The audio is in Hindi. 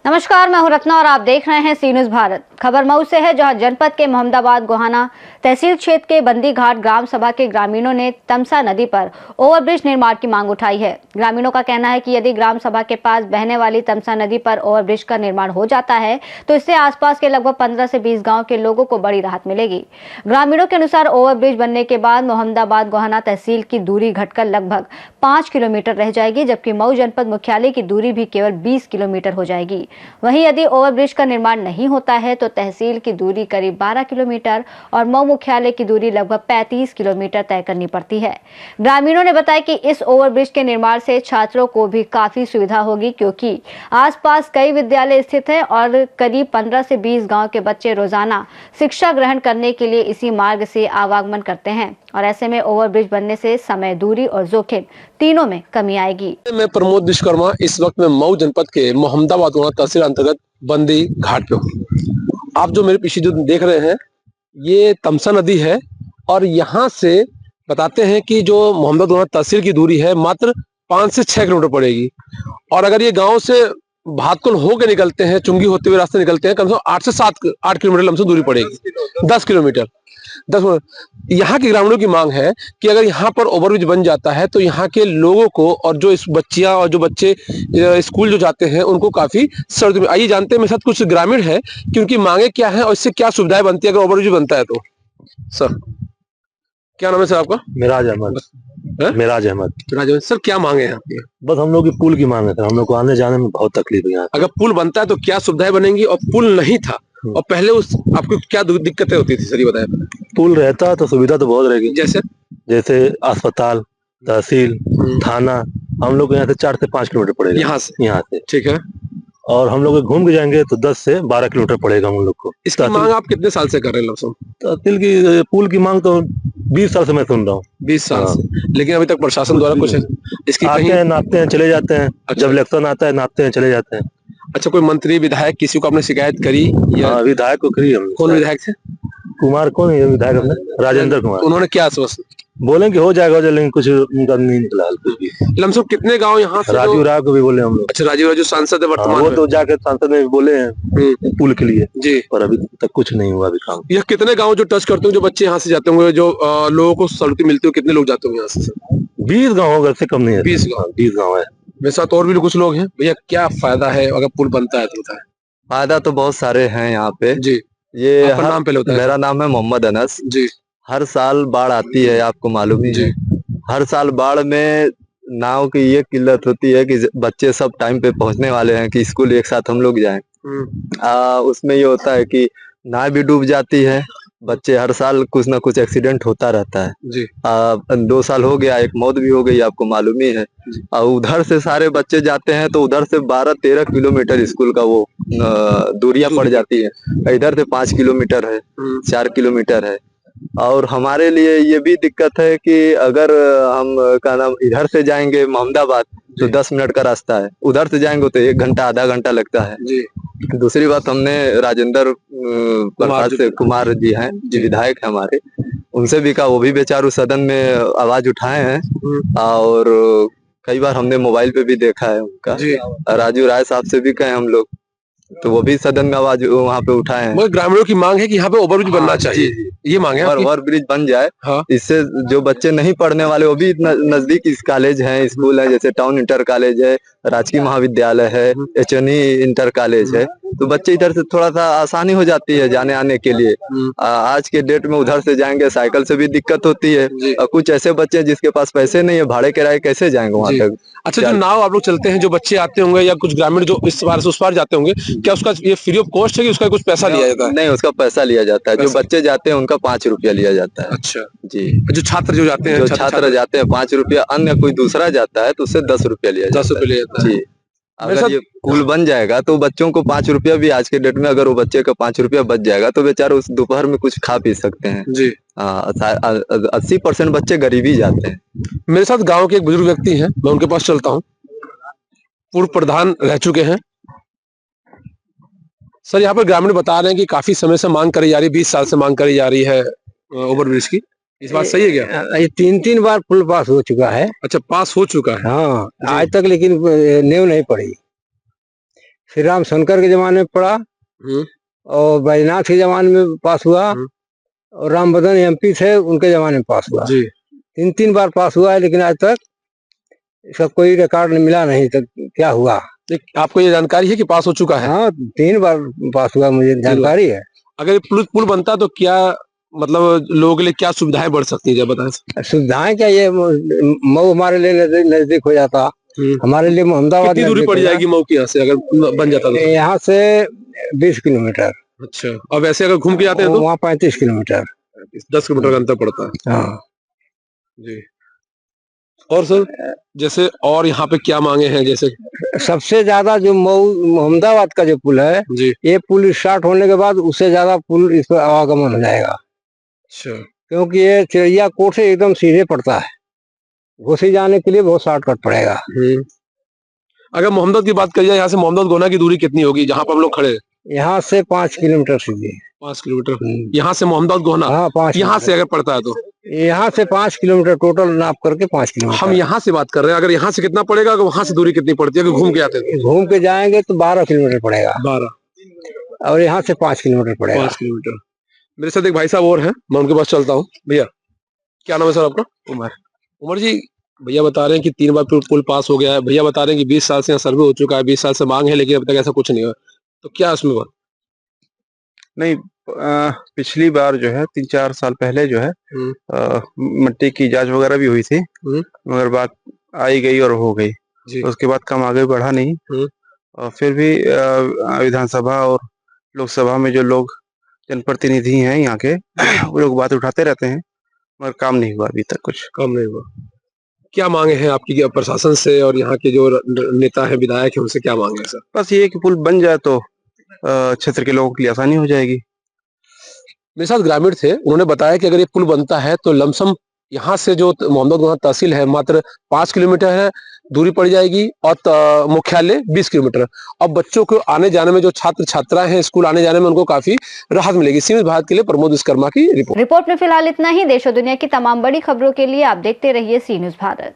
नमस्कार, मैं हूं रत्ना और आप देख रहे हैं सी न्यूज़ भारत। खबर मऊ से है, जहां जनपद के मोहम्मदाबाद गोहाना तहसील क्षेत्र के बंदी घाट ग्राम सभा के ग्रामीणों ने तमसा नदी पर ओवरब्रिज निर्माण की मांग उठाई है। ग्रामीणों का कहना है कि यदि ग्राम सभा के पास बहने वाली तमसा नदी पर ओवरब्रिज का निर्माण हो जाता है तो इससे आसपास के लगभग 15 से 20 गाँव के लोगों को बड़ी राहत मिलेगी। ग्रामीणों के अनुसार ओवरब्रिज बनने के बाद मोहम्मदाबाद गोहाना तहसील की दूरी घटकर लगभग 5 किलोमीटर रह जाएगी, जबकि मऊ जनपद मुख्यालय की दूरी भी केवल 20 किलोमीटर हो जाएगी। वहीं यदि ओवरब्रिज का निर्माण नहीं होता है तो तहसील की दूरी करीब 12 किलोमीटर और मऊ मुख्यालय की दूरी लगभग 35 किलोमीटर तय करनी पड़ती है। ग्रामीणों ने बताया कि इस ओवरब्रिज के निर्माण से छात्रों को भी काफी सुविधा होगी, क्योंकि आसपास कई विद्यालय स्थित हैं और करीब 15 से 20 गांव के बच्चे रोजाना शिक्षा ग्रहण करने के लिए इसी मार्ग से आवागमन करते हैं और ऐसे में ओवरब्रिज बनने से समय, दूरी और जोखिम तीनों में कमी आएगी। मैं प्रमोद विश्वकर्मा इस वक्त मैं मऊ जनपद के मोहम्मदाबाद तहसील अंतर्गत बंदी घाट पे हूँ। आप जो मेरे पीछे जो देख रहे हैं ये तमसा नदी है और यहाँ से बताते हैं कि जो मोहम्मदाबाद तहसील की दूरी है मात्र 5 से 6 किलोमीटर पड़ेगी। और अगर ये गांव से भातकुल होकर निकलते हैं, चुंगी होते हुए रास्ते निकलते हैं, कम से कम 8 से 8 किलोमीटर लमसम दूरी पड़ेगी। 10 किलोमीटर। यहाँ के ग्रामीणों की मांग है कि अगर यहाँ पर ओवरब्रिज बन जाता है तो यहाँ के लोगों को और जो इस बच्चियां और जो बच्चे स्कूल जो जाते हैं उनको काफी सर्द में। आइए जानते हैं मेरे साथ कुछ ग्रामीण है कि उनकी मांगे क्या है और इससे क्या सुविधाएं बनती है अगर ओवरब्रिज बनता है तो। सर, क्या नाम है सर आपका? मिराज अहमद। मिराज अहमद। सर, क्या मांगे हैं आपकी? बस हम लोग की पुल की मांग है सर, हम लोग को आने जाने में बहुत तकलीफ है यहाँ। अगर पुल बनता है तो क्या सुविधाएं बनेंगी, और पुल नहीं था और पहले उस आपको क्या दिक्कतें होती थी सर, ये बताएं। पुल रहता तो सुविधा तो बहुत रहेगी, जैसे अस्पताल, तहसील, थाना। हम लोग यहाँ से 4 से 5 किलोमीटर पड़ेगा यहाँ से। ठीक है। और हम लोग घूम के जाएंगे तो 10 से 12 किलोमीटर पड़ेगा हम लोग को। इसकी मांग आप कितने साल से कर रहे हैं? तहसील की पुल की मांग तो 20 साल से मैं सुन रहा हूँ। 20 साल से, लेकिन अभी तक प्रशासन द्वारा कुछ इसकी आते हैं, नापते हैं, चले जाते हैं। जब इलेक्शन आता है नापते हैं, चले जाते हैं। अच्छा, कोई मंत्री, विधायक, किसी को आपने शिकायत करी? या विधायक को करी हम। कौन विधायक थे? कुमार, कौन है विधायक अपने? राजेंद्र कुमार। उन्होंने क्या आश्वासन? बोले कि हो जाएगा, लेकिन कुछ उनका नहीं निकला कुछ भी। लमसम कितने गांव यहाँ से? राजीव राय को भी बोले हम लोग। अच्छा, राजीव राय जो सांसद है वर्तमान वो तो जाकर सांसद में बोले हैं पुल के लिए जी, पर अभी तक कुछ नहीं हुआ अभी काम। यह कितने गांव जो टच करते होंगे, जो बच्चे यहाँ से जाते होंगे, जो लोगों को सहूलतें मिलती हो, कितने लोग जाते होंगे यहाँ से? 20 गाँव होगा, इससे कम नहीं है। 20 गाँव? 20 गाँव है। मेरे साथ और भी कुछ लोग हैं। भैया, क्या फायदा है अगर पुल बनता है तो? बताएं। फायदा तो बहुत सारे हैं यहाँ पे जी। ये नाम पहले होता है? मेरा नाम है मोहम्मद अनस जी। हर साल बाढ़ आती है, आपको मालूम ही है। हर साल बाढ़ में नाव की ये किल्लत होती है कि बच्चे सब टाइम पे पहुंचने वाले हैं कि स्कूल एक साथ हम लोग जाएं। उसमें ये होता है कि नाव भी डूब जाती है, बच्चे हर साल कुछ ना कुछ एक्सीडेंट होता रहता है जी। 2 साल हो गया, एक मौत भी हो गई, आपको मालूम ही है। और उधर से सारे बच्चे जाते हैं तो उधर से 12-13 किलोमीटर स्कूल का वो दूरियां पड़ जाती है। इधर से 5 किलोमीटर है, 4 किलोमीटर है। और हमारे लिए ये भी दिक्कत है कि अगर हम का नाम इधर से जाएंगे मोहम्मदाबाद तो 10 मिनट का रास्ता है, उधर से जाएंगे तो 1 घंटा आधा घंटा लगता है जी। दूसरी बात, हमने राजेंद्र कुमार जी हैं, जी विधायक है हमारे, उनसे भी कहा, वो भी बेचारू सदन में आवाज उठाए हैं और कई बार हमने मोबाइल पे भी देखा है उनका। राजीव राय साहब से भी कहे हम लोग, तो वो भी सदन में आवाज वहाँ पे उठाए हैं। ग्रामीणों की मांग है कि यहाँ पे ओवरब्रिज बनना चाहिए, ये मांग है। ओवरब्रिज बन जाए, इससे जो बच्चे नहीं पढ़ने वाले वो भी नजदीक कॉलेज हैं, स्कूल है, जैसे टाउन इंटर कॉलेज है, राजकीय महाविद्यालय है, HNE इंटर कॉलेज है, तो बच्चे इधर से थोड़ा सा आसानी हो जाती है जाने आने के लिए। आज के डेट में उधर से जाएंगे साइकिल से भी दिक्कत होती है, और कुछ ऐसे बच्चे जिसके पास पैसे नहीं है, भाड़े किराए कैसे जाएंगे वहाँ तक। अच्छा, जो नाव आप लोग चलते हैं, जो बच्चे आते होंगे या कुछ ग्रामीण जो इस पार से उस पार जाते होंगे, क्या उसका ये फ्री ऑफ कॉस्ट है कि उसका कुछ पैसा लिया जाता है? नहीं, उसका पैसा लिया जाता है। जो बच्चे जाते हैं उनका 5 रुपया लिया जाता है। अच्छा जी। जो छात्र जाते हैं 5 रुपया, अन्य कोई दूसरा जाता है तो उससे 10 रुपया लिया जाता है जी। अगर ये पुल बन जाएगा तो बच्चों को 5 रुपया भी, आज के डेट में अगर वो बच्चे का 5 रुपया बच जाएगा तो बेचारे उस दोपहर में कुछ खा पी सकते हैं जी। 80% बच्चे गरीबी जाते हैं। मेरे साथ गांव के एक बुजुर्ग व्यक्ति हैं, मैं उनके पास चलता हूँ। पूर्व प्रधान रह चुके हैं सर। यहाँ पर ग्रामीण बता रहे हैं कि काफी समय से मांग करी जा रही है, 20 साल से मांग करी जा रही है ओवरब्रिज की। इस बात सही है क्या? ये 3 बार पुल पास हो चुका है। अच्छा, पास हो चुका है? हाँ, आज तक, लेकिन नींव नहीं पड़ी। श्री राम शंकर के जमाने में पढ़ा और बैजनाथ के जमाने में पास हुआ और राम बदन एमपी थे उनके जमाने में पास हुआ जी। 3 बार पास हुआ है, लेकिन आज तक इसका कोई रिकॉर्ड मिला नहीं। तो क्या हुआ? आपको ये जानकारी है कि पास हो चुका है? हाँ, 3 बार पास हुआ, मुझे जानकारी है। अगर ये पुल बनता तो क्या मतलब लोगों के लिए क्या सुविधाएं बढ़ सकती है, जब बताएं। सुविधाएं क्या, ये मऊ हमारे लिए नजदीक हो जाता, हमारे लिए मोहम्मदाबाद कितनी दूरी पड़ जाएगी मऊ की यहाँ से अगर बन जाता तो? यहाँ से 20 किलोमीटर। अच्छा, और वैसे अगर घूम के जाते हैं तो वहाँ 35 किलोमीटर, 10 किलोमीटर का अंतर पड़ता है। हाँ जी। और सर जैसे और यहाँ पे क्या मांगे हैं? जैसे सबसे ज्यादा जो मऊ मोहम्मदाबाद का जो पुल है जी, ये पुल स्टार्ट होने के बाद उससे ज्यादा पुल इस पर आवागमन हो जाएगा। अच्छा, क्योंकि ये चिड़िया कोट से एकदम सीधे पड़ता है, घुसी जाने के लिए बहुत शॉर्टकट पड़ेगा। अगर मोहम्मद की बात करिए, यहाँ से मोहम्मद गोना की दूरी कितनी होगी जहाँ पर हम लोग खड़े हैं? यहाँ से 5 किलोमीटर सीधे। 5 किलोमीटर यहाँ से मोहम्मद गोना? हाँ, 5 यहाँ से अगर पड़ता है तो यहाँ से 5 किलोमीटर टोटल नाप करके 5 किलोमीटर। हम यहाँ से बात कर रहे हैं, अगर यहाँ से कितना पड़ेगा, अगर वहां से दूरी कितनी पड़ती है अगर घूम के आते हैं? घूम के जाएंगे तो 12 किलोमीटर पड़ेगा 12 और यहाँ से 5 किलोमीटर पड़ेगा। 5 किलोमीटर। मेरे साथ एक भाई साहब और हैं, मैं उनके पास चलता हूँ। भैया क्या नाम है सर आपका? उमर। उमर जी, भैया बता रहे हैं कि 3 बार पुल पास हो गया है। भैया बता रहे हैं कि 20 साल से यहाँ सर्वे हो चुका है, 20 साल से मांग है, लेकिन अब तक ऐसा कुछ नहीं हुआ। तो क्या इसमें बात? नहीं, पिछली बार जो है 3-4 साल पहले जो है मिट्टी की जांच वगैरह भी हुई थी, मगर बात आई गई और हो गई। तो उसके बाद काम आगे बढ़ा नहीं। और फिर भी विधानसभा और लोकसभा में जो लोग जनप्रतिनिधि हैं यहाँ के वो लोग बात उठाते रहते हैं, मगर काम नहीं हुआ अभी तक, कुछ काम नहीं हुआ। क्या मांगे हैं आपकी प्रशासन से और यहाँ के जो नेता है, विधायक है, उनसे क्या मांगे हैं सर? बस ये कि पुल बन जाए तो क्षेत्र के लोगों के लिए आसानी हो जाएगी। मेरे साथ ग्रामीण थे, उन्होंने बताया कि अगर ये पुल बनता है तो लमसम यहाँ से जो मोहम्मद गोना तहसील है मात्र 5 किलोमीटर है दूरी पड़ जाएगी और मुख्यालय 20 किलोमीटर। अब बच्चों को आने जाने में, जो छात्र छात्राएं हैं स्कूल आने जाने में, उनको काफी राहत मिलेगी। सीमित भारत के लिए प्रमोद विश्वकर्मा की रिपोर्ट। रिपोर्ट में फिलहाल इतना ही। देश और दुनिया की तमाम बड़ी खबरों के लिए आप देखते रहिए सी न्यूज़ भारत।